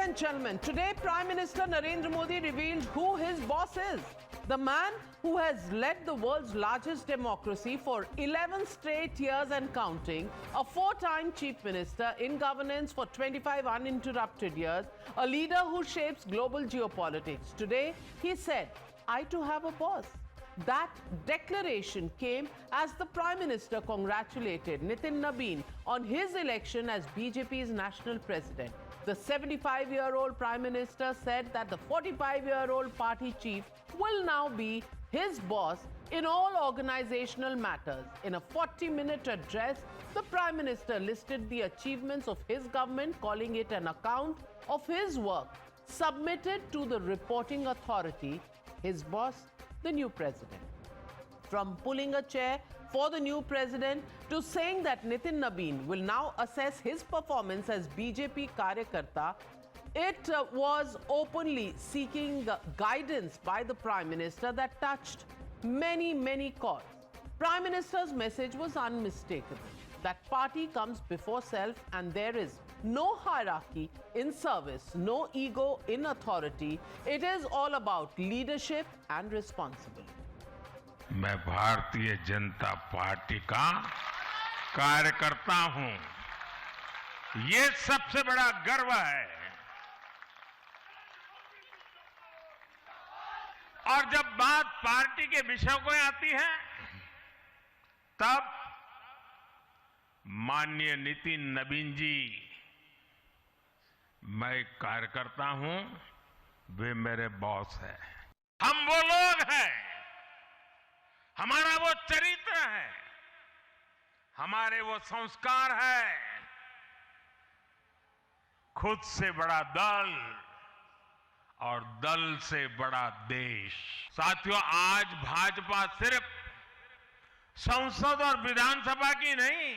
and gentlemen, today Prime Minister Narendra Modi revealed who his boss is. The man who has led the world's largest democracy for 11 straight years and counting, a four-time chief minister in governance for 25 uninterrupted years, a leader who shapes global geopolitics. Today, he said, I too have a boss. That declaration came as the Prime Minister congratulated Nitin Nabin on his election as BJP's national president. The 75-year-old Prime Minister said that the 45-year-old party chief will now be his boss in all organizational matters. In a 40-minute address, the Prime Minister listed the achievements of his government, calling it an account of his work submitted to the reporting authority, his boss, the new president. From pulling a chair for the new president to saying that Nitin Nabin will now assess his performance as BJP Karyakarta, it was openly seeking guidance by the Prime Minister that touched many chords. Prime Minister's message was unmistakable, that party comes before self and there is no hierarchy in service, no ego in authority. It is all about leadership and responsibility. मैं Bharatiya Janata party का कार्यकर्ता हूं, ये सबसे बड़ा गर्व है। और जब बात पार्टी के विषयों को आती है, तब माननीय नितिन नबीन जी, मैं एक कार्यकर्ता हूं, वे मेरे बॉस हैं। हम वो लोग हैं, हमारा वो चरित्र है, हमारे वो संस्कार है। खुद से बड़ा दल और दल से बड़ा देश। साथियों, आज भाजपा सिर्फ संसद और विधानसभा की नहीं,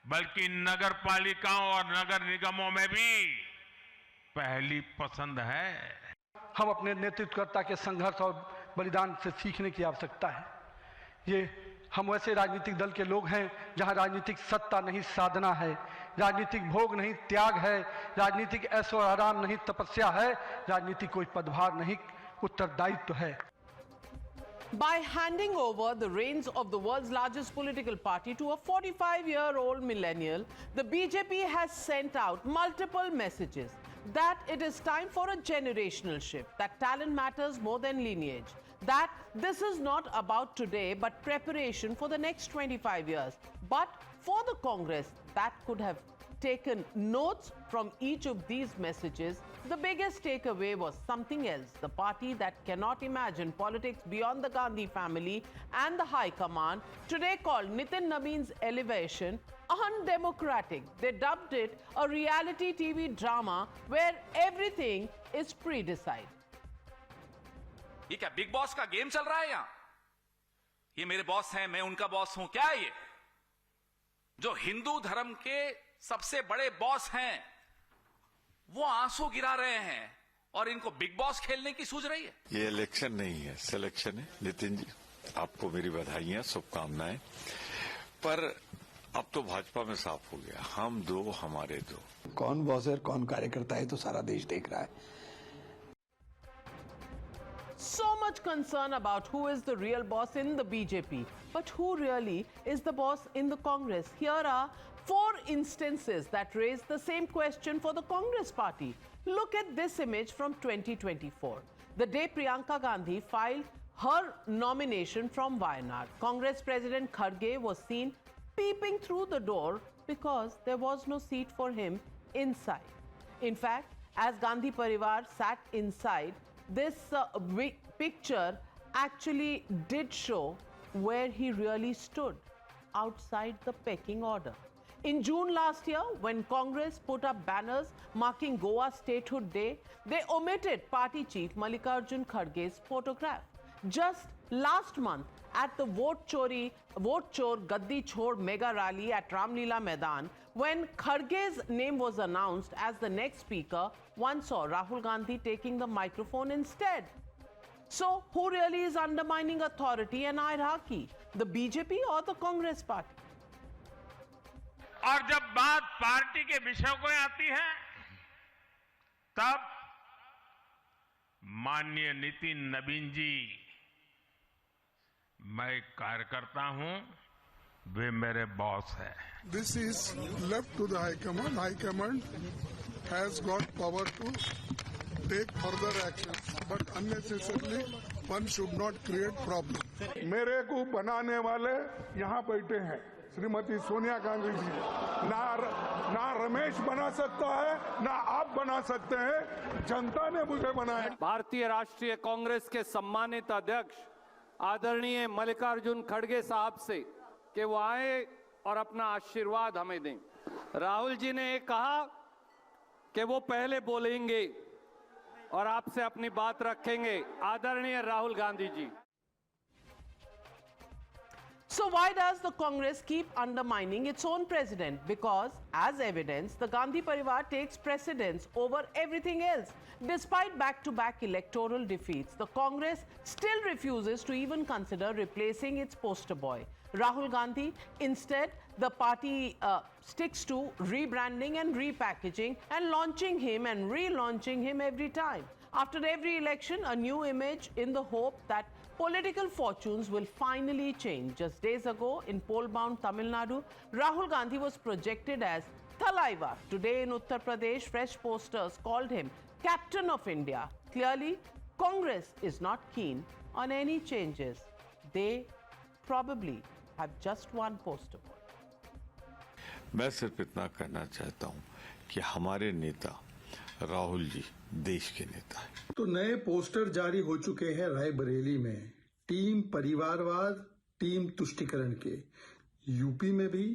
बल्कि नगर पालिकाओं और नगर निगमों में भी पहली पसंद है। हम अपने नेतृत्वकर्ता के संघर्ष और बलिदान से सीखने की आवश्यकता है। ये हम वैसे राजनीतिक दल के लोग हैं जहां राजनीतिक सत्ता नहीं साधना है, राजनीतिक भोग नहीं त्याग है, राजनीतिक ऐशो आराम नहीं तपस्या है, राजनीति कोई पदभार नहीं उत्तरदायित्व है। By handing over the reins of the world's largest political party to a 45-year-old millennial, the BJP has sent out multiple messages that it is time for a generational shift, that talent matters more than lineage, that this is not about today but preparation for the next 25 years. But for the Congress that could have taken notes from each of these messages, the biggest takeaway was something else. The party that cannot imagine politics beyond the Gandhi family and the High Command today called Nitin Nabin's elevation undemocratic. They dubbed it a reality TV drama where everything is pre-decided. ये क्या big boss का game चल रहा है यहां? ये मेरे boss हैं, मैं उनका बॉस हूं, क्या है ये? जो हिंदू धर्म के सबसे बड़े बॉस हैं, वो आंसू गिरा रहे हैं और इनको बिग बॉस खेलने की सूझ रही है। ये इलेक्शन नहीं है, सिलेक्शन है। नितिन जी, आपको मेरी बधाइयां, शुभकामनाएं। पर अब तो भाजपा में साफ हो गया, हम दो हमारे दो। कौन बॉस है, कौन कार्यकर्ता है, तो सारा देश देख रहा है। So much concern about who is the real boss in the BJP, but who really is the boss in the Congress? Here are 4 instances that raise the same question for the Congress party. Look at this image from 2024. The day Priyanka Gandhi filed her nomination from Wayanad, Congress President Kharge was seen peeping through the door because there was no seat for him inside. In fact, as Gandhi Parivar sat inside, this picture actually did show where he really stood, outside the pecking order. In June last year, when Congress put up banners marking Goa Statehood Day, they omitted party chief Mallikarjun Kharge's photograph. Just last month, at the Vote Chor Gaddi Chhod mega rally at Ramlila Maidan, when Kharge's name was announced as the next speaker, one saw Rahul Gandhi taking the microphone instead. So, who really is undermining authority and hierarchy, the BJP or the Congress party? और जब बात party के विषयों को आती है, तब माननीय नितिन नबीन जी, मैं कार्यकर्ता हूं, वे मेरे बॉस हैं। This is left to the High Command. High Command has got power to take further actions, but unnecessarily one should not create problem. मेरे को बनाने वाले यहाँ बैठे हैं, श्रीमती सोनिया गांधी जी। ना रमेश बना सकता है, ना आप बना सकते हैं, जनता ने मुझे बनाया। भारतीय राष्ट्रीय कांग्रेस के सम्मानित अध्यक्ष आदरणीय मल्लिकार्जुन खड़गे साहब से कि वो आए और अपना आशीर्वाद हमें दें। राहुल जी ने कहा कि वो पहले बोलेंगे और आपसे अपनी बात रखेंगे। आदरणीय Rahul Gandhi ji. So why does the Congress keep undermining its own president? Because, as evidence, the Gandhi Parivar takes precedence over everything else. Despite back-to-back electoral defeats, the Congress still refuses to even consider replacing its poster boy, Rahul Gandhi. Instead, the party sticks to rebranding and repackaging and launching him and relaunching him every time. After every election, a new image in the hope that political fortunes will finally change. Just days ago, in poll-bound Tamil Nadu, Rahul Gandhi was projected as Thalaiva. Today in Uttar Pradesh, fresh posters called him Captain of India. Clearly, Congress is not keen on any changes. They probably have just one poster boy. मैं सिर्फ इतना कहना चाहता हूं कि हमारे नेता राहुल जी देश के नेता हैं। तो नए पोस्टर जारी हो चुके हैं रायबरेली में, टीम परिवारवाद, टीम तुष्टिकरण के। यूपी में भी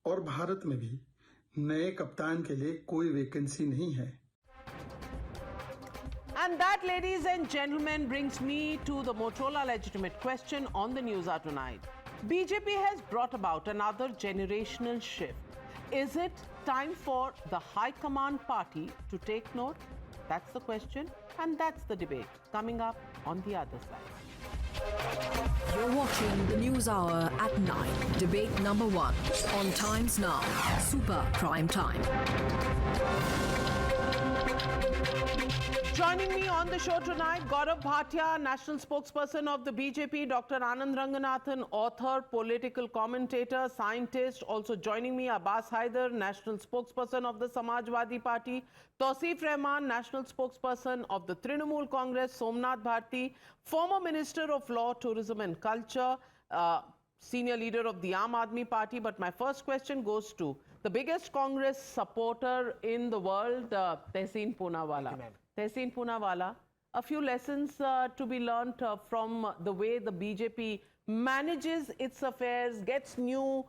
और भारत में भी नए कप्तान के लिए कोई वैकेंसी नहीं है। And that, ladies and gentlemen, brings me to the Motorola legitimate question on the news hour tonight. BJP has brought about another generational shift. Is it time for the High Command party to take note? That's the question, and that's the debate coming up on the other side. You're watching the News Hour at 9. Debate number 1 on Times Now. Super Prime Time. Joining me on the show tonight, Gaurav Bhatia, national spokesperson of the BJP, Dr. Anand Ranganathan, author, political commentator, scientist. Also joining me, Abbas Haider, national spokesperson of the Samajwadi Party, Tausif Rahman, national spokesperson of the Trinamool Congress, Somnath Bharti, former Minister of Law, Tourism and Culture, senior leader of the Aam Aadmi Party. But my first question goes to the biggest Congress supporter in the world, Tehseen Poonawala. Tehseen Poonawala, a few lessons to be learnt from the way the BJP manages its affairs, gets new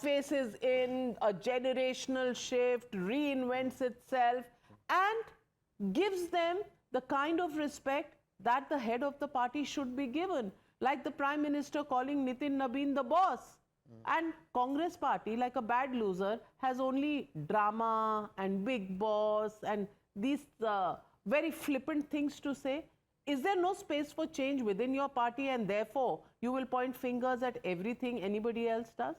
faces in, a generational shift, reinvents itself, and gives them the kind of respect that the head of the party should be given. Like the Prime Minister calling Nitin Nabin the boss. And Congress party, like a bad loser, has only drama and big boss and these very flippant things to say. Is there no space for change within your party, and therefore you will point fingers at everything anybody else does?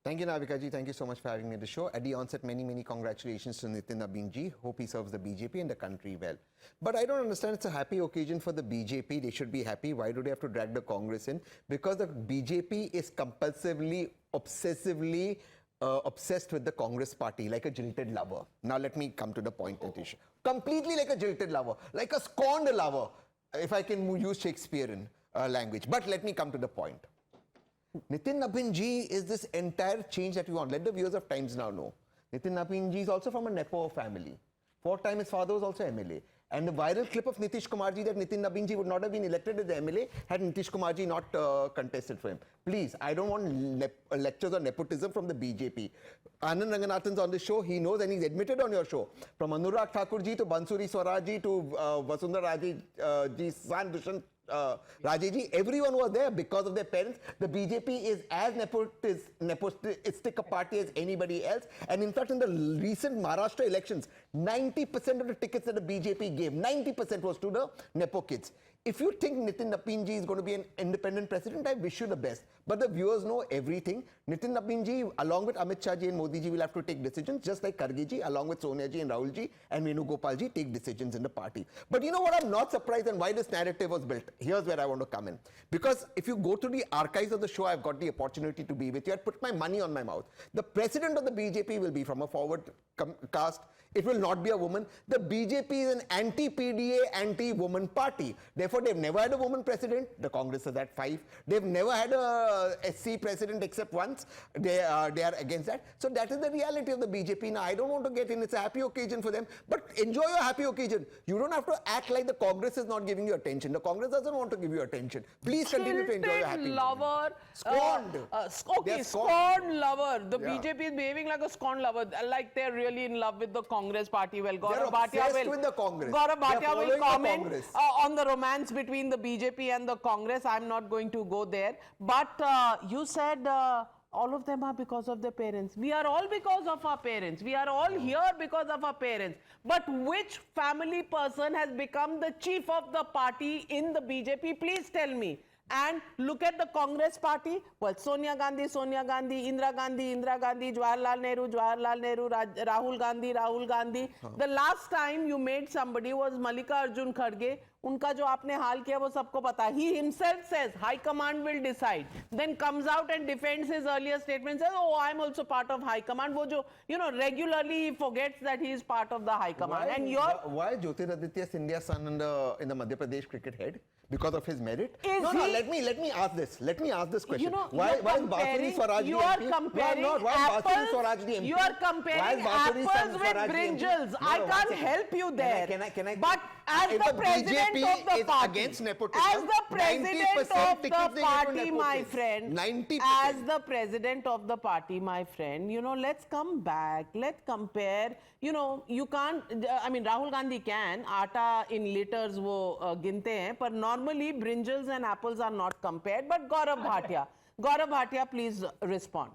Thank you, Navika ji. Thank you so much for having me on the show. At the onset, many congratulations to Nitin Nabin ji. Hope he serves the BJP and the country well. But I don't understand. It's a happy occasion for the BJP. They should be happy. Why do they have to drag the Congress in? Because the BJP is compulsively, obsessively obsessed with the Congress party, like a jilted lover. Now let me come to the point, Nitish. Completely like a jilted lover, like a scorned lover, if I can use Shakespearean language. But let me come to the point. Nitin Nabin ji is this entire change that we want. Let the viewers of Times Now know. Nitin Nabin ji is also from a Nepo family. For a time, his father was also MLA. And the viral clip of Nitish Kumar ji that Nitin Nabin ji would not have been elected as the MLA had Nitish Kumar ji not contested for him. Please, I don't want lectures on nepotism from the BJP. Anand Ranganathan's on the show. He knows, and he's admitted on your show. From Anurag Thakur ji to Bansuri Swaraj ji to Vasundhara Raje ji's son Dushyant Rajeji, everyone was there because of their parents. The BJP is as nepotistic a party as anybody else. And in fact, in the recent Maharashtra elections, 90% of the tickets that the BJP gave, 90% was to the Nepo kids. If you think Nitin Nabin ji is going to be an independent president, I wish you the best. But the viewers know everything. Nitin Nabin ji, along with Amit Shah ji and Modi ji, will have to take decisions, just like Kharge ji, along with Sonia ji and Rahul ji and Venugopal ji, take decisions in the party. But you know what? I'm not surprised and why this narrative was built. Here's where I want to come in. Because if you go to the archives of the show, I've got the opportunity to be with you. I'd put my money on my mouth. The president of the BJP will be from a forward caste. It will not be a woman. The BJP is an anti-PDA, anti-woman party. Therefore, they've never had a woman president. The Congress is at 5. They've never had a SC president except once. They are against that. So that is the reality of the BJP. Now, I don't want to get in. It's a happy occasion for them. But enjoy your happy occasion. You don't have to act like the Congress is not giving you attention. The Congress doesn't want to give you attention. Please continue to enjoy your happy lover. Scorned. Okay, scorned lover. The BJP is behaving like a scorned lover. Like they're really in love with the Congress party. Well, Gaurav Bhatia with the Congress. Gaurav Bhatia will comment on the romance between the BJP and the Congress. I'm not going to go there. But you said all of them are because of their parents. We are all because of our parents. We are all here because of our parents. But which family person has become the chief of the party in the BJP? Please tell me. And look at the Congress party. Well, Sonia Gandhi, Indira Gandhi, Jawaharlal Nehru, Rahul Gandhi. The last time you made somebody was Mallikarjun Kharge. उनका जो आपने हाल किया वो सबको पता है. He himself says High Command will decide. Then comes out and defends his earlier statement. Says, oh, I'm also part of High Command. वो जो, you know, regularly he forgets that he is part of the High Command. Why Jyotiraditya Scindia's son in the Madhya Pradesh cricket head? Because of his merit? Let me ask this. Let me ask this question. You know, why is Basuri Swaraj the MP? Why Basuri Swaraj the MP? You are comparing apples with brinjals. I can't help you there. Can I? But as the president of the party, against nepotism, as the president of the party, my friend, 90%. As the president of the party, my friend, you know, let's come back. Let's compare. You know, you can't. I mean, Rahul Gandhi can. Aata in liters wo ginte hain, but normally brinjals and apples are not compared. But Gaurav Bhatia, please respond.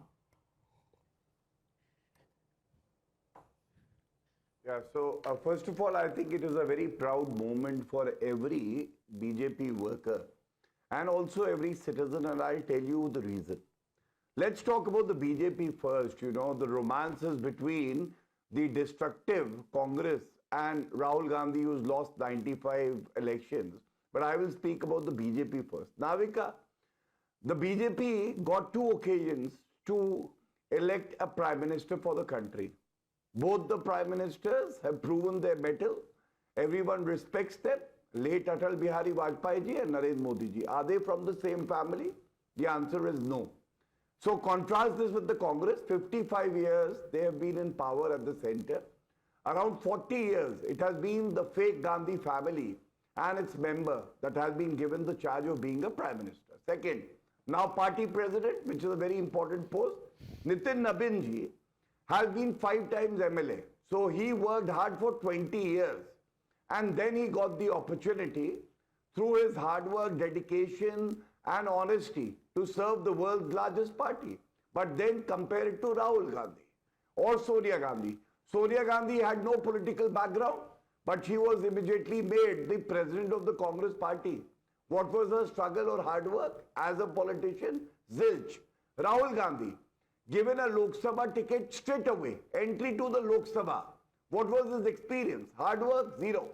Yeah, so first of all, I think it is a very proud moment for every BJP worker and also every citizen, and I'll tell you the reason. Let's talk about the BJP first, you know, the romances between the destructive Congress and Rahul Gandhi, who's lost 95 elections. But I will speak about the BJP first. Navika, the BJP got 2 occasions to elect a prime minister for the country. Both the prime ministers have proven their mettle. Everyone respects them. Late Atal Bihari Vajpayee ji and Narendra Modi ji. Are they from the same family? The answer is no. So contrast this with the Congress. 55 years they have been in power at the center. Around 40 years it has been the fake Gandhi family and its member that has been given the charge of being a prime minister. Second, now party president, which is a very important post, Nitin Nabin ji has been 5 times MLA. So he worked hard for 20 years. And then he got the opportunity through his hard work, dedication and honesty to serve the world's largest party. But then compare it to Rahul Gandhi or Sonia Gandhi. Sonia Gandhi had no political background, but she was immediately made the president of the Congress party. What was her struggle or hard work as a politician? Zilch. Rahul Gandhi, given a Lok Sabha ticket straight away, entry to the Lok Sabha. What was his experience? Hard work? Zero.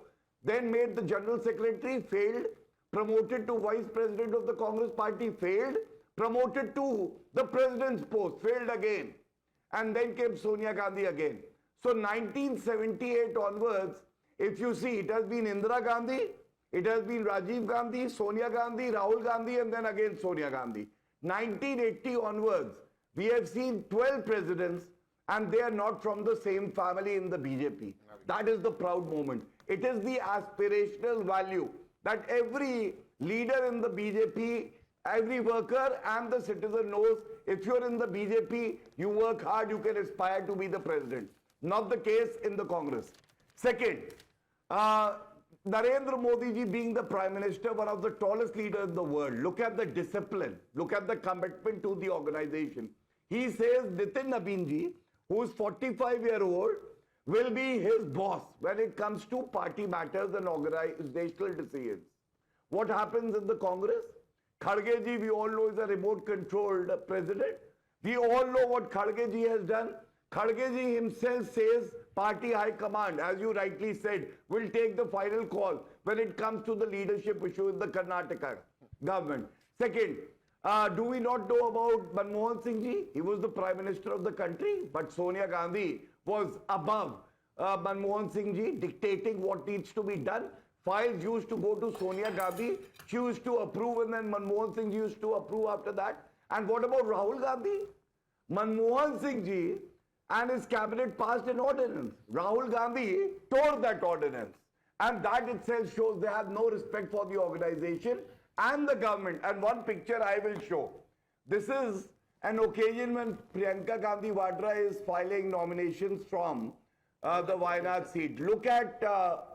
Then made the General Secretary, failed. Promoted to Vice President of the Congress Party, failed. Promoted to the President's post, failed again. And then came Sonia Gandhi again. So 1978 onwards, if you see, it has been Indira Gandhi, it has been Rajiv Gandhi, Sonia Gandhi, Rahul Gandhi, and then again Sonia Gandhi. 1980 onwards, we have seen 12 presidents and they are not from the same family in the BJP. That is the proud moment. It is the aspirational value that every leader in the BJP, every worker and the citizen knows. If you're in the BJP, you work hard, you can aspire to be the president. Not the case in the Congress. Second, Narendra Modi ji being the Prime Minister, one of the tallest leaders in the world. Look at the discipline. Look at the commitment to the organization. He says Nitin Nabin ji, who is 45-year-old, will be his boss when it comes to party matters and organizational decisions. what happens in the Congress? Kharge ji, we all know, is a remote-controlled president. We all know what Kharge ji has done. Kharge ji himself says party high command, as you rightly said, will take the final call when it comes to the leadership issue in the Karnataka government. Second, do we not know about Manmohan Singh ji? He was the Prime Minister of the country, but Sonia Gandhi was above Manmohan Singh ji, dictating what needs to be done. Files used to go to Sonia Gandhi. She used to approve, and then Manmohan Singh ji used to approve after that. And what about Rahul Gandhi? Manmohan Singh ji and his cabinet passed an ordinance. Rahul Gandhi tore that ordinance. And that itself shows they have no respect for the organization and the government. And one picture I will show. This is an occasion when Priyanka Gandhi Vadra is filing nominations from the Wayanad seat. Look at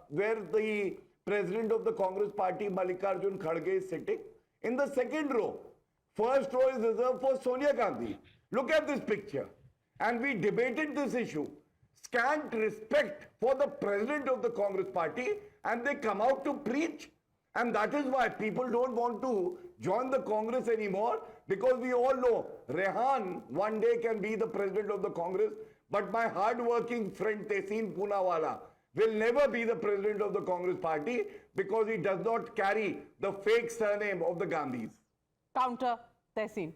where the president of the Congress party, Mallikarjun Kharge, is sitting. In the second row. First row is reserved for Sonia Gandhi. Look at this picture. And we debated this issue. Scant respect for the president of the Congress party, and they come out to preach. And that is why people don't want to join the Congress anymore, because we all know Rehan one day can be the president of the Congress, but my hard-working friend Tehseen Poonawala will never be the president of the Congress party because he does not carry the fake surname of the Gandhis. Counter, Tehseen.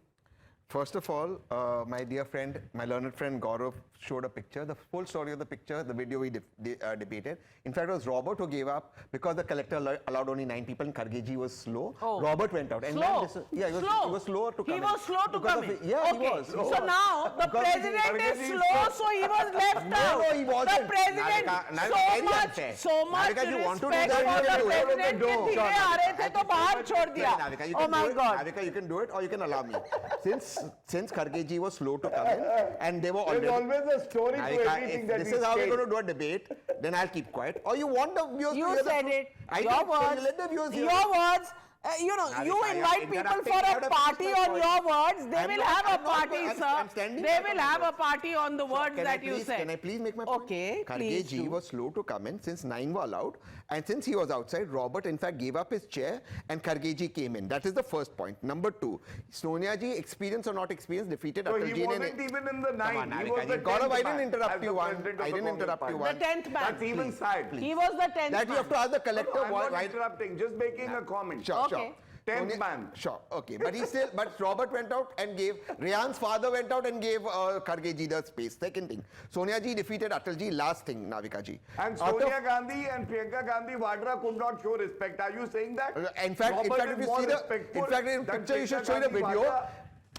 First of all, my dear friend, my learned friend Gaurav showed a picture. The full story of the picture, the video we debated. In fact, it was Robert who gave up because the collector allowed only 9 people and Kharge was slow. Oh. Robert went out. And slow? Yeah, he was slow to come in. He was slow to come in? Yeah, okay. he was. So now the president is slow, so he was left out. No, he wasn't. The president, so much respect for the president के धीरे आ रहे थे तो बाहर छोड़ दिया. Oh my God. Navika, you can do it or you can allow me. Since Kharge was slow to come in and they were already... There's always a story to everything that this is how we're going to do a debate, then I'll keep quiet. Or you want the viewers to hear said it. Your words. Let the viewers hear your words. You know, Navika, you invite people for a party on your words. They will have a party, sir. They will have a party on the words that you said. Can I please make my point? Okay, Kharge was slow to come in since 9 were allowed. And since he was outside, Robert in fact gave up his chair and Kharge came in. That is the first point. Number 2, Sonia ji, experience or not experience, defeated Atal ji. He wasn't even in the 9. He was the 10th Gaurav, I didn't man interrupt you one. I didn't interrupt you one. The 10th man. That's even sad. He was the 10th man. That you have to ask the collector. I'm not interrupting, just making a comment. Sure, okay. sure. 10th man. Sure, okay. But he still, but Robert went out and gave, Rehan's father went out and gave Kharge ji the space. Second thing, Sonia ji defeated Atal ji. Last thing, Navika ji. And Sonia Gandhi and Priyanka Gandhi Vadra could not show respect. Are you saying that? In fact, if you see the picture, you should show the video.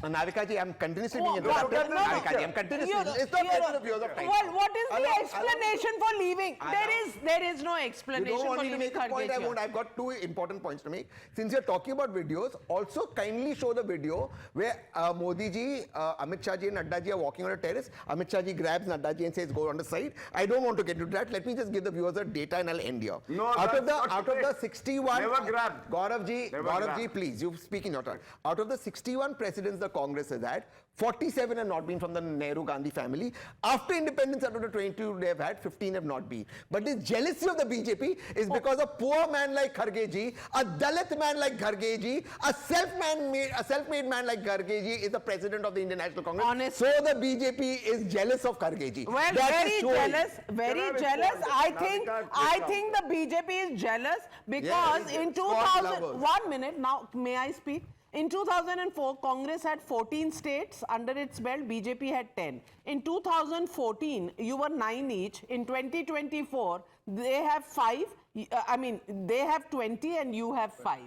Navika ji, I'm continuously being interrupted. Navika ji, I'm continuously. It's not getting the viewers of time. Well, what is the explanation for leaving? There is no explanation for leaving. You don't want me to make a point, I won't. I've got 2 important points to make. Since you're talking about videos, also kindly show the video where Modi ji, Amit Shah ji and Nadda ji are walking on a terrace. Amit Shah ji grabs Nadda ji and says, go on the side. I don't want to get into that. Let me just give the viewers the data and I'll end here. No, out of the 61... Never grabbed. Gaurav ji, please, you speak in your turn. Out of the 61 presidents the Congress has had, 47 have not been from the Nehru-Gandhi family. After independence, out of the 22 they have had, 15 have not been. But this jealousy of the BJP is because a poor man like Kharge ji, a Dalit man like Kharge ji, a self-made man like Kharge ji is the president of the Indian National Congress. Honestly. So the BJP is jealous of Kharge ji. Well, very jealous. I think the BJP is jealous because in 2000, 1 minute, now may I speak? In 2004, Congress had 14 states under its belt, BJP had 10. In 2014, you were 9 each. In 2024, they have 5. They have 20 and you have 5.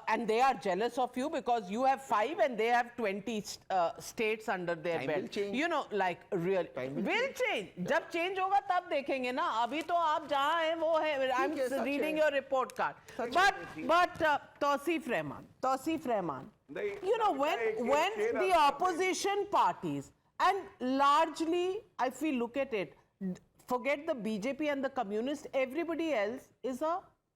And they are jealous of you because you have 5 and they have 20 states under their belt. Will change. You know, like real. Will change. Jab change hoga tab dekhenge na. Abhi to aap jahan hai wo hai. I'm reading your report card. But Tausif Rahman. You know, when the opposition parties, and largely, if we look at it, forget the BJP and the communists, everybody else is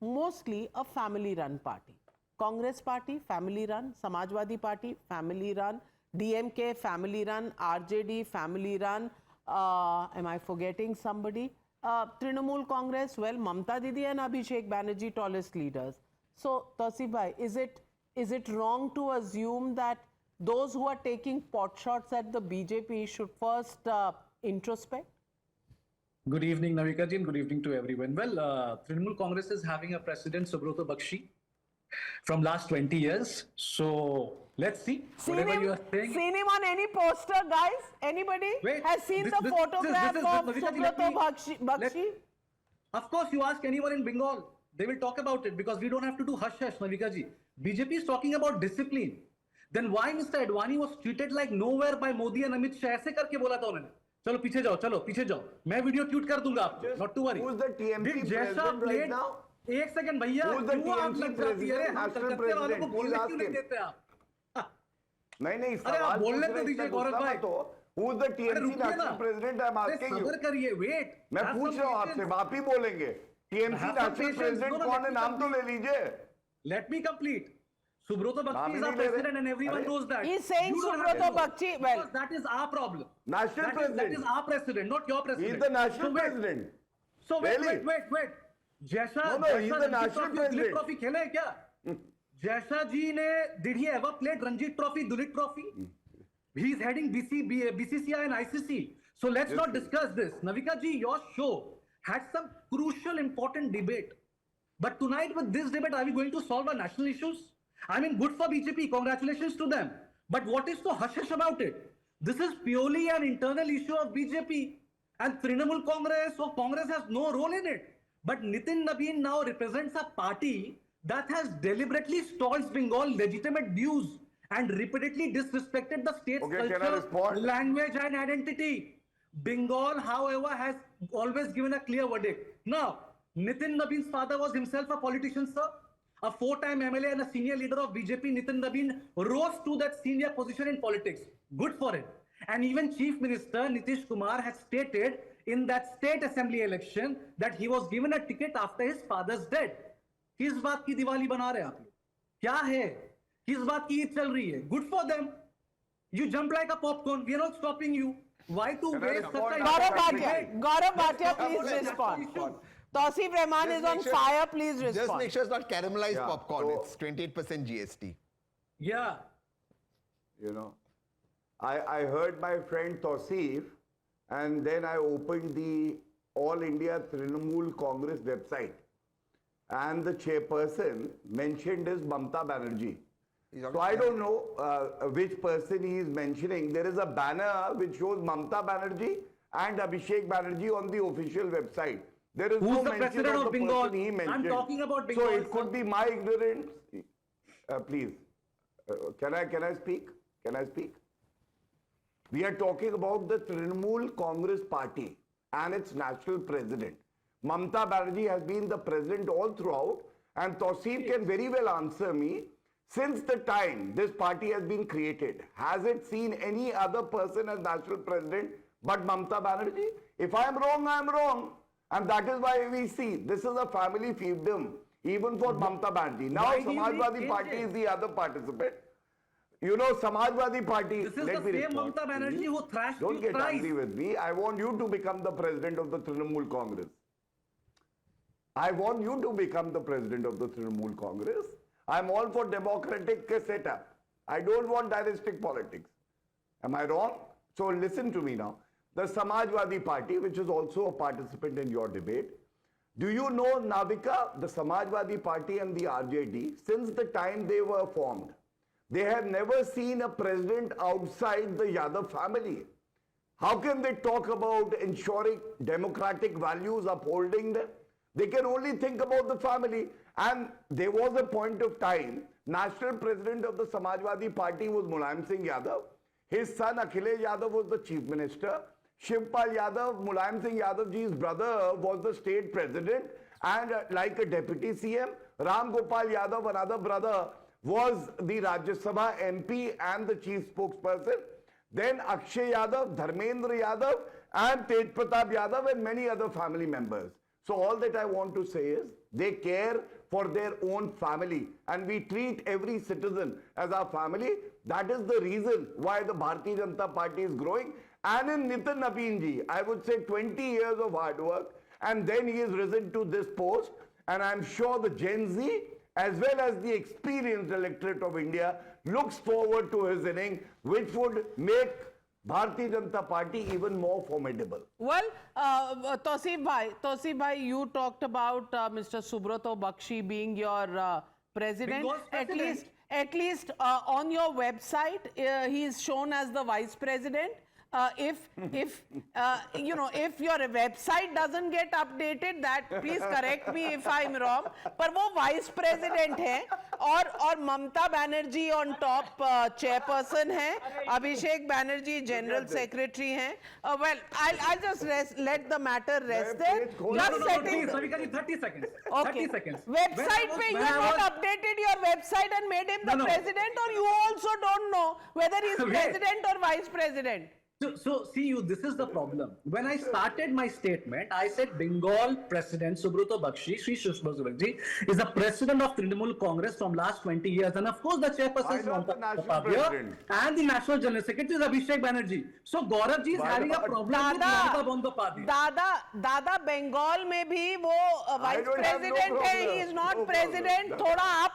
mostly a family-run party. Congress party, family run. Samajwadi party, family run. DMK, family run. RJD, family run. Am I forgetting somebody? Trinamool Congress, well, Mamta Didi and Abhishek Banerjee, tallest leaders. So, Tausif bhai, is it wrong to assume that those who are taking pot shots at the BJP should first introspect? Good evening, Navika ji, and good evening to everyone. Well, Trinamool Congress is having a president, Subrata Bakshi, from last 20 years. So let's see. Seen him on any poster, guys? Anybody has seen the photograph of Subrata Bakshi? Of course, you ask anyone in Bengal, they will talk about it because we don't have to do hush-hush, Navika ji. BJP is talking about discipline. Then why Mr. Advani was treated like nowhere by Modi and Amit Shah? ऐसे करके बोला था उन्होंने. चलो पीछे जाओ. मैं video tweet कर दूंगा आपको. Not to worry. Who's the TMC president right now? एक सेकंड भैया. Who's the TMC president? National president. Please ask him. नहीं अरे आप बोलने तो दीजिए गौरव भाई. Who's the TMC national president? I'm asking you. सबर करिए. Wait. मैं पूछ रहा हूँ आपसे. आप ही बोलेंगे. TMC national president कौन है? नाम तो ले लीजिए. Let me complete. Subrata Bakshi is our president and everyone knows that. He's saying Subrata Bakshi, well, that is our problem. National president. That is our president, not your president. He's the national president. So wait. Jaisha, no, he's the national president. Trophy खेले हैं क्या? Jaisha ji ne, did he ever played Ranji Trophy, Duleep Trophy? He is heading BCCI and ICC. So let's not discuss this. Navika ji, your show had some crucial, important debate. But tonight with this debate, are we going to solve our national issues? I mean, good for BJP, congratulations to them. But what is so hush-hush about it? This is purely an internal issue of BJP. And Trinamool Congress or Congress has no role in it. But Nitin Nabin now represents a party that has deliberately stalled Bengal legitimate views and repeatedly disrespected the state's culture, language and identity. Bengal, however, has always given a clear verdict. Now, Nitin Nabin's father was himself a politician, sir. A four-time MLA and a senior leader of BJP, Nitin Nabin, rose to that senior position in politics. Good for him. And even Chief Minister Nitish Kumar has stated in that state assembly election that he was given a ticket after his father's death. किस बात की दिवाली बना रहे हैं आप लोग? क्या है? किस बात की ईद चल रही है? Good for them. You jump like a popcorn. We are not stopping you. Why to waste such a... Gaurav Bhatia, please respond. Tausif Rahman is on fire, please respond. Just make sure it's not caramelized popcorn. So, it's 28% GST. Yeah. You know, I heard my friend Tausif and then I opened the All India Trinamool Congress website and the chairperson mentioned is Mamata Banerjee. So I don't know which person he is mentioning. There is a banner which shows Mamata Banerjee and Abhishek Banerjee on the official website. There is Who's no the mention president of the Bengal? person he mentioned. I'm talking about Bengal. So it could be my ignorance. Please, can I speak? Can I speak? We are talking about the Trinamool Congress Party and its national president. Mamata Banerjee has been the president all throughout, and Tausif can very well answer me. Since the time this party has been created, has it seen any other person as national president but Mamata Banerjee? If I am wrong, I am wrong. And that is why we see this is a family fiefdom, even for Mamata Banerjee. Now Samajwadi Party is the other participant. You know, Samajwadi Party... This is the same Mamata Banerjee who thrashed you Don't get thrice. angry with me. I want you to become the president of the Trinamool Congress. I want you to become the president of the Trinamool Congress. I'm all for democratic setup. I don't want dynastic politics. Am I wrong? So listen to me now. The Samajwadi Party, which is also a participant in your debate, do you know, Navika, the Samajwadi Party and the RJD, since the time they were formed, they have never seen a president outside the Yadav family. How can they talk about ensuring democratic values, upholding them? They can only think about the family. And there was a point of time, national president of the Samajwadi Party was Mulayam Singh Yadav. His son Akhilesh Yadav was the chief minister. Shivpal Yadav, Mulayam Singh Yadav ji's brother, was the state president. And like a deputy CM, Ram Gopal Yadav, another brother, was the Rajya Sabha MP and the chief spokesperson. Then Akshay Yadav, Dharmendra Yadav, and Tej Pratap Yadav, and many other family members. So all that I want to say is, they care for their own family, and we treat every citizen as our family. That is the reason why the Bharatiya Janata Party is growing. And in Nitin Nabin ji, I would say 20 years of hard work, and then he has risen to this post. And I'm sure the Gen Z as well as the experienced electorate of India looks forward to his inning, which would make Bharatiya Janata Party even more formidable. Well, Tausif Bhai, you talked about Mr. Subrato Bakshi being your president. At least on your website, he is shown as the vice president. If your website doesn't get updated, that please correct me if I'm wrong. पर वो vice president है और Mamata Banerjee on top chairperson है, Abhishek Banerjee general secretary हैं. Well, I'll just let the matter rest there. Just setting. 30 seconds. Okay. 30 seconds. Website पे you have not updated your website and made him the president, or you also don't know whether he's president or vice president. So see you, this is the problem. When I started my statement, I said Bengal President Subrato Bakshi, Sri Sushma Bakshi, is the president of Trinamool Congress from last 20 years. And of course, the chairperson is Mamata Bandyopadhyay and the national general secretary is Abhishek Banerjee. So Gaurav ji is having a problem with Navika Bandyopadhyay. दादा बंगाल में भी वो vice president है, he is not president. थोड़ा आप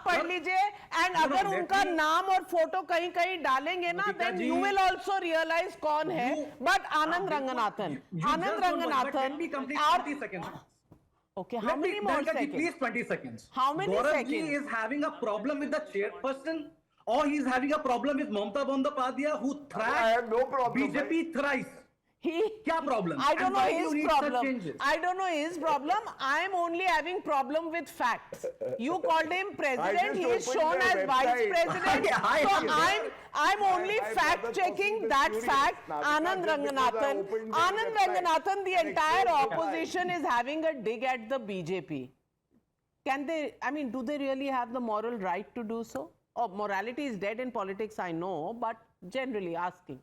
पढ़ लीजिए and अगर उनका नाम और फोटो कहीं कहीं डालेंगे ना, then you will also realize कौन है. But Anand Ranganathan Okay, how many more seconds? Please 20 seconds. How many seconds? Gaurav ji is having a problem with the chairperson, or he is having a problem with Mamata Bandyopadhyay, who thrashed BJP thrice. क्या problem? I don't know his problem. I don't know his problem. I am only having problem with facts. You called him president. He is shown as vice president. So I'm only fact checking that fact. Anand Ranganathan, the entire opposition is having a dig at the BJP. Can they? I mean, do they really have the moral right to do so? Oh, morality is dead in politics, I know, but generally asking.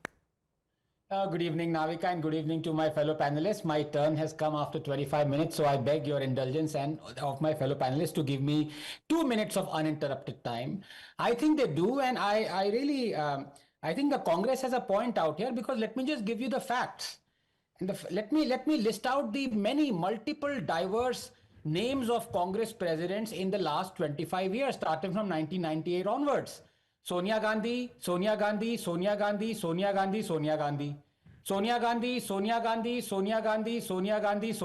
Good evening, Navika, and good evening to my fellow panelists. My turn has come after 25 minutes, so I beg your indulgence and of my fellow panelists to give me 2 minutes of uninterrupted time. I think they do, and I really, I think the Congress has a point out here, because let me just give you the facts. And let me list out the multiple diverse names of Congress presidents in the last 25 years, starting from 1998 onwards. Sonia Gandhi, Sonia Gandhi, Sonia Gandhi, Sonia Gandhi, Sonia Gandhi, Sonia Gandhi, Sonia Gandhi, Sonia Gandhi, Sonia Gandhi,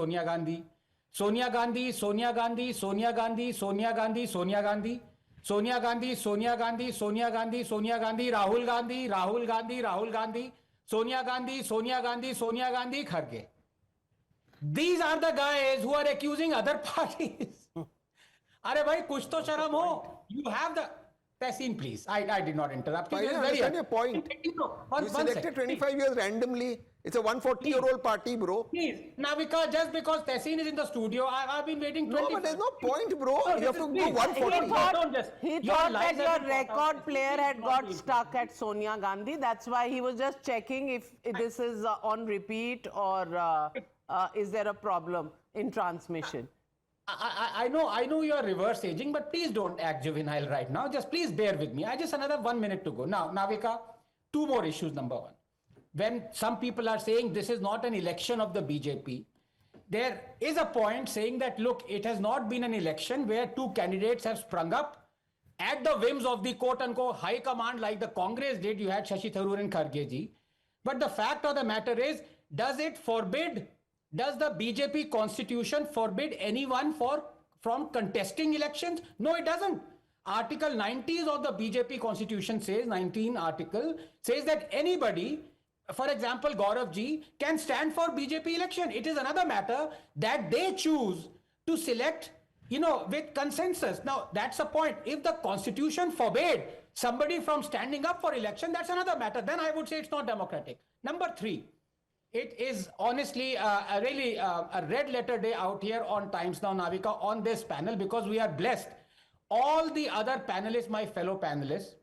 Sonia Gandhi, Sonia Gandhi, Sonia Gandhi, Sonia Gandhi, Sonia Gandhi, Sonia Gandhi, Sonia Gandhi, Sonia Gandhi, Sonia Gandhi, Sonia Gandhi, Rahul Gandhi, Rahul Gandhi, Rahul Gandhi, Sonia Gandhi, Sonia Gandhi, Sonia Gandhi, Kharge. These are the guys who are accusing other parties. Arey bhai, kuch to sharam ho. You have the... Tehseen, please. I did not interrupt you. I understand your point. You selected 25 years randomly. It's a 140-year-old party, bro. Please, Navika, just because Tehseen is in the studio, I've been waiting 20 No, but there's no point, bro. You have to go 140. He thought that your record player had got stuck at Sonia Gandhi. That's why he was just checking if this is on repeat, or is there a problem in transmission. I know you are reverse aging, but please don't act juvenile right now. Just please bear with me. I just another 1 minute to go. Now, Navika, 2 more issues. Number one, when some people are saying this is not an election of the BJP, there is a point saying that, look, it has not been an election where 2 candidates have sprung up at the whims of the quote-unquote high command like the Congress did. You had Shashi Tharoor and Kharge ji. But the fact of the matter is, does the BJP constitution forbid anyone from contesting elections? No, it doesn't. Article 90 of the BJP constitution says, 19 article, says that anybody, for example, Gaurav ji, can stand for BJP election. It is another matter that they choose to select, with consensus. Now, that's a point. If the constitution forbade somebody from standing up for election, that's another matter. Then I would say it's not democratic. Number 3. It is honestly a red letter day out here on Times Now, Navika, on this panel, because we are blessed. All the other panelists, my fellow panelists,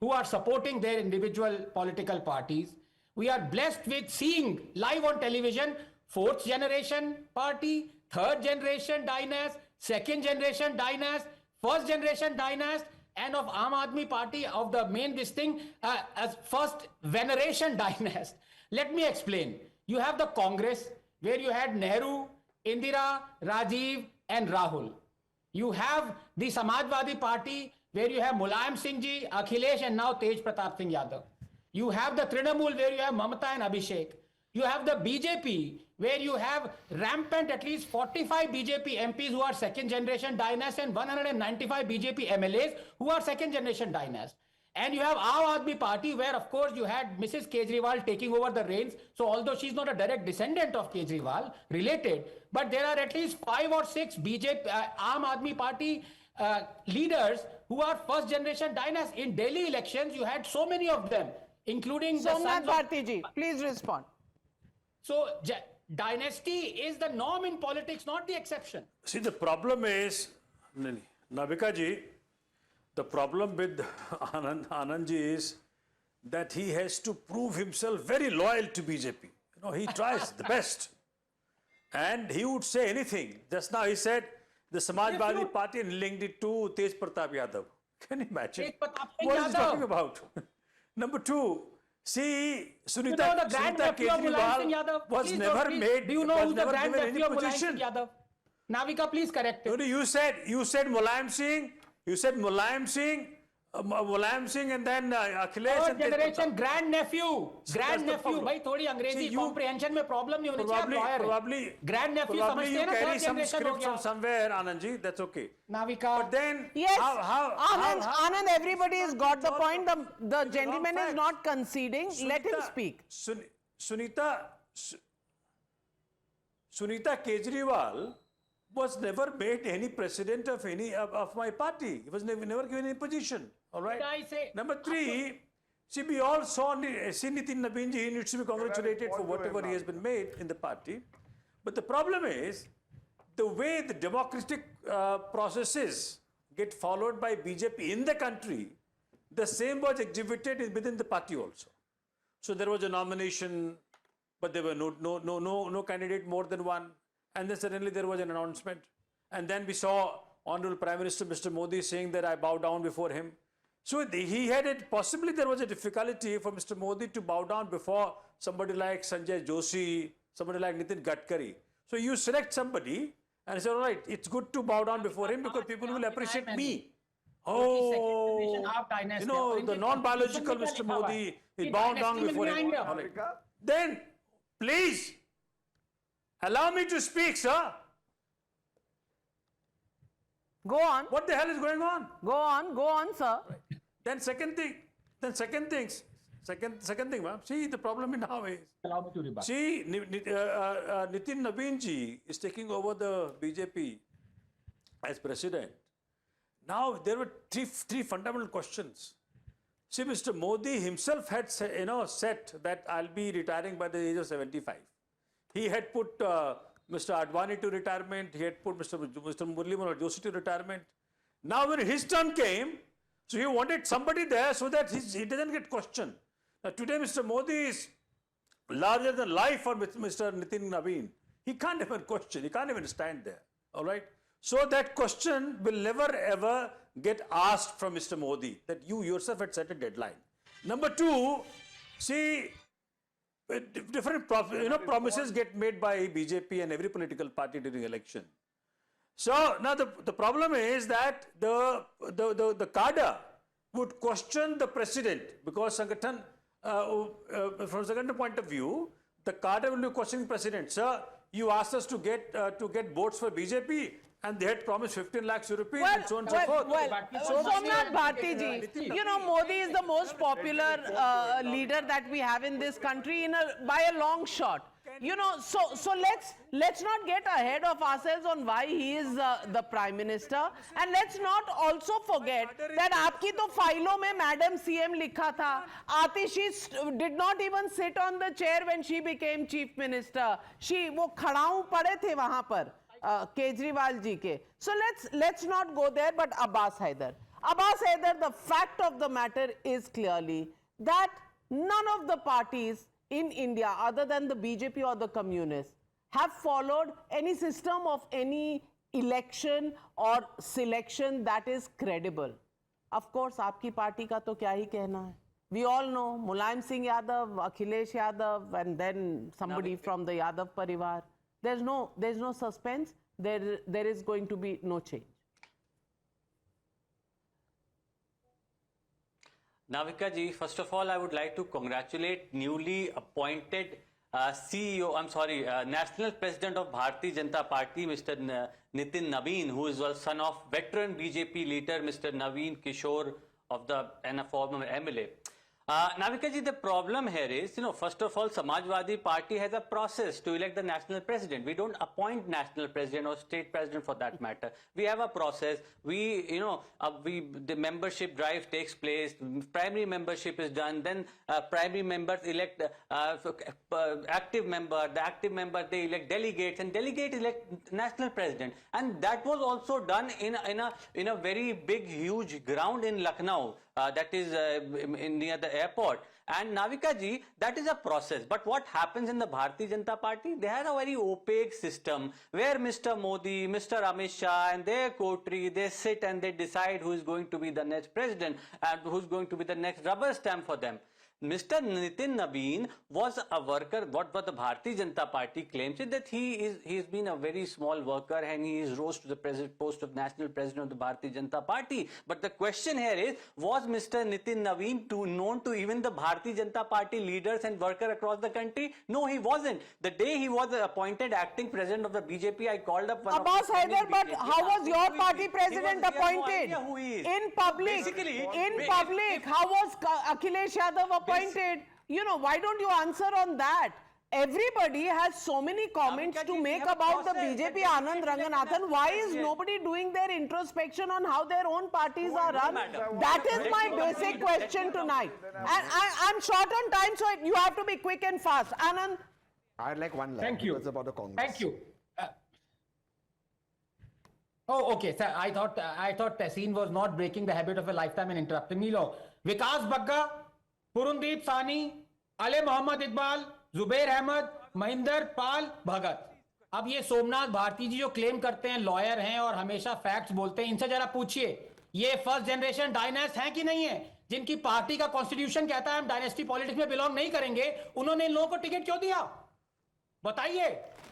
who are supporting their individual political parties, we are blessed with seeing live on television 4th generation party, 3rd generation dynast, 2nd generation dynast, 1st generation dynast, and of Aam Aadmi Party, of the main as 1st veneration dynast. Let me explain. You have the Congress, where you had Nehru, Indira, Rajiv, and Rahul. You have the Samajwadi Party, where you have Mulayam Singh Ji, Akhilesh, and now Tej Pratap Singh Yadav. You have the Trinamool, where you have Mamata and Abhishek. You have the BJP, where you have rampant at least 45 BJP MPs who are second generation dynasts and 195 BJP MLAs who are second generation dynasts. And you have Aam Aadmi Party, where of course you had Mrs. Kejriwal taking over the reins. So although she's not a direct descendant of Kejriwal, related, but there are at least 5 or 6 BJP, Aam Aadmi Party leaders who are first generation dynasts. In Delhi elections, you had so many of them, including the Somnath Bharti ji, please respond. So dynasty is the norm in politics, not the exception. See, the problem is, Navika ji, the problem with Anand ji is that he has to prove himself very loyal to BJP. You know, he tries the best. And he would say anything. Just now he said the Samajwadi Party and linked it to Tej Pratap Yadav. Can you imagine? What is he talking about? Number two, see, Sunita Kejriwal was never made. Do you know who the grand nephew of Mulayam Singh Yadav? Navika, please correct it. No, you said Mulayam Singh. You said Mulayam Singh, and then Akhilesh. Third generation grand nephew. Grand nephew. Bhai, thodi Angrezi comprehension mein problem nahi honi chahiye. Probably grand nephew probably you carry some script from somewhere, Anandji. That's okay. Navika. But then, yes, Anand, everybody has got the point. The gentleman is not conceding. Let him speak. Sunita Kejriwal was never made any president of any of my party. He was never given any position. All right. Number three, see, we all saw Nitin Nabin ji. He needs to be congratulated for whatever he has been made in the party. But the problem is the way the democratic processes get followed by BJP in the country. The same was exhibited within the party also. So there was a nomination, but there were no candidate more than one. And then suddenly there was an announcement. And then we saw Honorable Prime Minister Mr. Modi saying that I bow down before him. So he had it, possibly there was a difficulty for Mr. Modi to bow down before somebody like Sanjay Joshi, somebody like Nitin Gadkari. So you select somebody and say, all right, it's good to bow down before him because people will appreciate me. Oh, you know, the non-biological Mr. Modi is bowed down before him. Then, please, allow me to speak, sir. Go on. What the hell is going on? Go on, sir. Then second thing, ma'am. See, the problem now is, see, Nitin Nabin ji is taking over the BJP as president. Now, there were three fundamental questions. See, Mr. Modi himself had said that I'll be retiring by the age of 75. He had put Mr. Advani to retirement. He had put Mr. Murli Manohar Joshi to retirement. Now, when his turn came, so he wanted somebody there so that he doesn't get questioned. Now, today, Mr. Modi is larger than life for Mr. Nitin Nabin. He can't even question. He can't even stand there. All right. So that question will never ever get asked from Mr. Modi, that you yourself had set a deadline. Number two, see, different promises get made by BJP and every political party during election. So now the problem is that the cadre would question the president because Sangathan, from Sangathan point of view, the cadre will be questioning the president. Sir, you asked us to get votes for BJP. And they had promised 15 lakhs rupees and so on and so forth. Somnath Bharti ji, you know, Modi is the most popular leader that we have in this country by a long shot. You know, so let's not get ahead of ourselves on why he is the Prime Minister. And let's not also forget that aapki to filon mein Madam CM likha tha. Atishi did not even sit on the chair when she became Chief Minister. Wo khadaun pade the wahan par. Kejriwal ji ke. So let's not go there, but Abbas Haider, the fact of the matter is clearly that none of the parties in India other than the BJP or the communists have followed any system of any election or selection that is credible. Of course, aapki party ka to kya hi kehna hai. We all know Mulayam Singh Yadav, Akhilesh Yadav, and then somebody from the Yadav Parivar. There's no suspense. There is going to be no change. Navika ji, first of all, I would like to congratulate newly appointed National President of Bharatiya Janata Party, Mr. Nitin Nabin, who is the son of veteran BJP leader, Mr. Naveen Kishore and a former MLA. Navika ji, the problem here is, first of all, Samajwadi Party has a process to elect the national president. We don't appoint national president or state president for that matter. We have a process. The membership drive takes place. Primary membership is done. Then primary members elect active member. The active member, they elect delegates, and delegates elect national president. And that was also done in a very big, huge ground in Lucknow. That is near the airport. And Navika ji, that is a process. But what happens in the Bharatiya Janata Party? They have a very opaque system where Mr. Modi, Mr. Amit Shah and their coterie, they sit and they decide who is going to be the next president and who's going to be the next rubber stamp for them. Mr. Nitin Nabin was a worker. What the Bharatiya Janata Party claims is that he has been a very small worker and he is rose to the post of national president of the Bharatiya Janata Party. But the question here is, was Mr. Nitin Nabin known to even the Bharatiya Janata Party leaders and workers across the country? No, he wasn't. The day he was appointed acting president of the BJP, I called up one Abbas Haider, but how was your party president appointed? No idea who he is. In public, how was Akhilesh Yadav appointed? Why don't you answer on that? Everybody has so many comments to make about the BJP Anand Ranganathan. Why is nobody doing their introspection on how their own parties are run? That is my basic question tonight. And I'm short on time, so you have to be quick and fast. Anand? I'd like one line. Thank you. It's about the Congress. Thank you. Okay, sir. I thought Tehseen was not breaking the habit of a lifetime and interrupting me. Vikas Bagga, Purundeep Sani, Ale Mohammad Iqbal, Zubair Ahmed, Mahinder Pal, Bhagat. अब ये सोमनाथ भारती जी जो claim करते हैं lawyer हैं और हमेशा facts बोलते हैं, इनसे जरा पूछिए ये फर्स्ट जनरेशन डायनेस्ट हैं कि नहीं है, जिनकी पार्टी का कॉन्स्टिट्यूशन कहता है हम डायनेस्टी पॉलिटिक्स में बिलोंग नहीं करेंगे, उन्होंने इन लोगों को टिकट क्यों दिया? बताइए,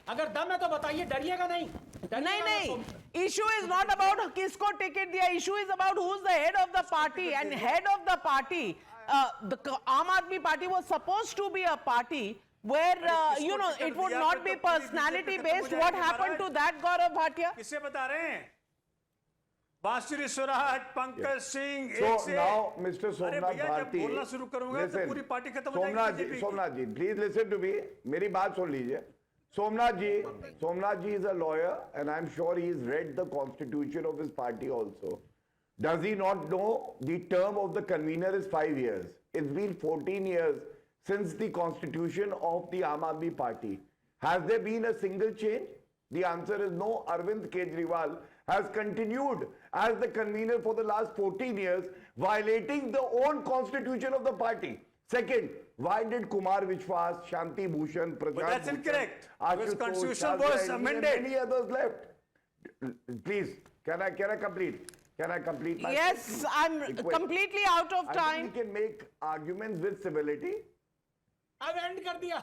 अगर दम है तो बताइए, डरिएगा नहीं. नहीं, issue is not about किसको टिकट दिया, issue is about who's the head of the party, and head of the party, the Aam Aadmi Party was supposed to be a party where it would not be personality based. What happened to that, Gaurav Bhatia? किसे बता रहे हैं? बांसुरी Swaraj, Pankaj Singh. So now, Mr. Somnath Bharti, बोलना शुरू करूंगा तो पूरी पार्टी खत्म हो जाएगी. Somnath ji, please listen to me. मेरी बात सुन लीजिए. Somnath ji is a lawyer, and I'm sure he's read the constitution of his party also. Does he not know the term of the convener is 5 years? It's been 14 years since the constitution of the Aam Aadmi Party. Has there been a single change? The answer is no. Arvind Kejriwal has continued as the convener for the last 14 years, violating the own constitution of the party. Second, why did Kumar Vishwas, Shanti Bhushan, Prashant But that's incorrect. Because constitution Shazia, was amended. And many others left. Please, can I complete? Can I complete my Yes, question? I'm completely out of time. I think we can make arguments with civility. I've end कर दिया.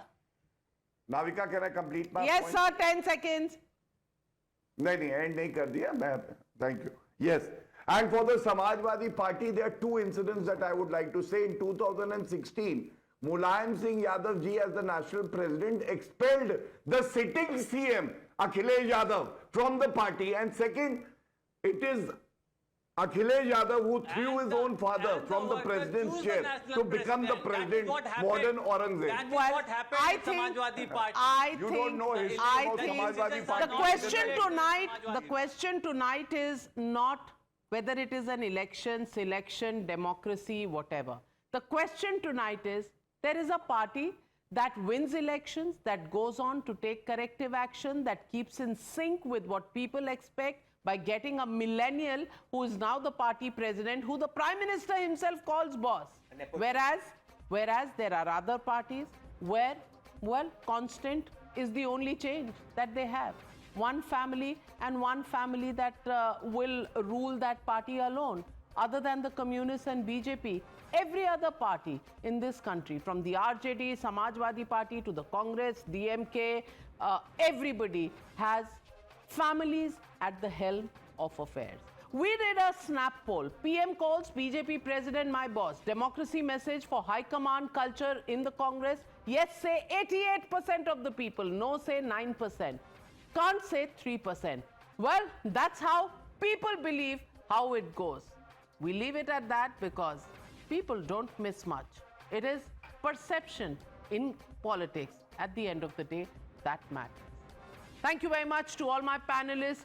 Navika, can I complete my Yes, point? sir, 10 seconds. नहीं, end नहीं कर दिया. Thank you. Yes. And for the Samajwadi Party, there are two incidents that I would like to say. In 2016, Mulayam Singh Yadav ji as the national president expelled the sitting CM, Akhilesh Yadav, from the party. And second, it is Akhilesh Yadav who threw his own father from the president's chair to become the president, modern Aurangzeb. That is what happened in Samajwadi Party. You don't know history about Samajwadi Party. The question tonight is not whether it is an election, selection, democracy, whatever. The question tonight is, there is a party that wins elections, that goes on to take corrective action, that keeps in sync with what people expect by getting a millennial who is now the party president, who the Prime Minister himself calls boss. Whereas there are other parties where, well, constant is the only change that they have. One family and one family that will rule that party alone. Other than the Communists and BJP, every other party in this country, from the RJD, Samajwadi Party to the Congress, DMK, everybody has families at the helm of affairs. We did a snap poll. PM calls BJP President my boss. Democracy message for high command culture in the Congress. Yes say 88% of the people. No say 9%. Can't say 3%. Well, that's how people believe how it goes. We leave it at that because people don't miss much. It is perception in politics at the end of the day that matters. Thank you very much to all my panelists.